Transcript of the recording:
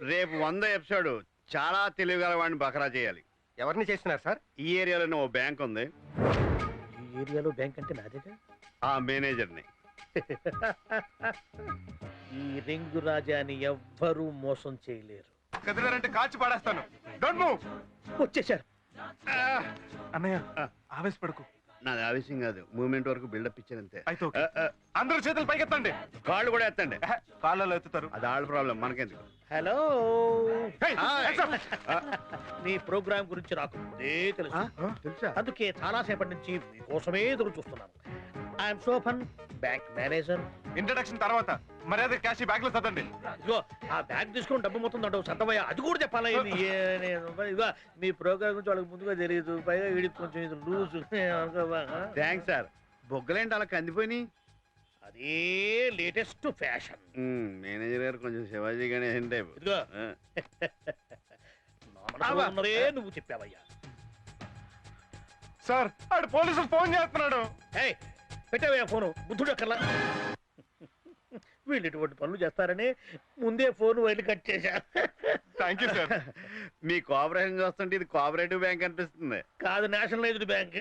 రేపు 100 ఎపిసోడ్ చాలా తెలివిగల వాడిని బకరా చేయాలి. ఎవరిని చేస్తున్నారు సార్? ఈ ఏరియాలోనే ఓ బ్యాంక్ ఉంది, ఈ ఏరియాలో బ్యాంక్ అంటే నాదేగా. ఆ మేనేజర్ని. ఈ రింగు రాజాని ఎవ్వరూ మోసం చేయలేరు. కదిలారంటే కాల్చి పాడేస్తాను. Don't move. వచ్చేసారు. అన్నయ్య ఆవేశపడకు. నాది ఆవేశం కాదు, మూమెంట్ వరకు బిల్డప్ ఇచ్చానంతే. అయితే ఓకే. అందరూ చేతులు పైకెత్తండి. కాళ్ళు కూడా ఎత్తండి. కాళ్ళలో ఎత్తుతారు. అది వాళ్ళ ప్రాబ్లం, మనకెందుకు. Hello, Hey, Hi. hands up. మీ ప్రోగ్రామ్ గురించి నాకు ముందే తెలుసు. తెలుసా? అందుకే చాలా సేపటి నుంచి మీకోసమే ఎదురు చూస్తున్నాను. I'm Shobhan, bank manager. Introduction తర్వాత మర్యాద క్యాష్ బ్యాగ్ లో చదండి. ఇదిగో ఆ బ్యాగ్ తీసుకొని డబ్బు మొత్తం అంటావు సర్దమయ్య, అది కూడా చెప్పాలా? ఇదిగో మీ ప్రోగ్రామ్ గురించి వాళ్ళకి ముందుగా తెలియదు, పైగా వీడికి కొంచెం ఇది లూజ్. Thanks sir. బొగ్గలేంటి అలా కందిపోయి. అదే లేటెస్ట్ ఫ్యాషన్. మేనేజర్ గారు కొంచెం శివాజీ గణేశన్ టైపు. ఇదిగో నా మనసులో ఉన్నదే నువ్వు చెప్పావయ్యా. సార్ ఆడు పోలీసులు ఫోన్ చేస్తున్నాడు. ఏయ్, పెట్టావయ్యా ఫోను, బుద్ధుడు అక్కర్లా. వీళ్ళు ఇటువంటి పనులు చేస్తారని ముందే ఫోన్ వైర్లు కట్ చేశా. Thank you sir. Me cooperation చూస్తుంటే ఇది కోఆపరేటివ్ బ్యాంక్ అనిపిస్తుంది. కాదు, నేషనలైజ్డ్ బ్యాంక్.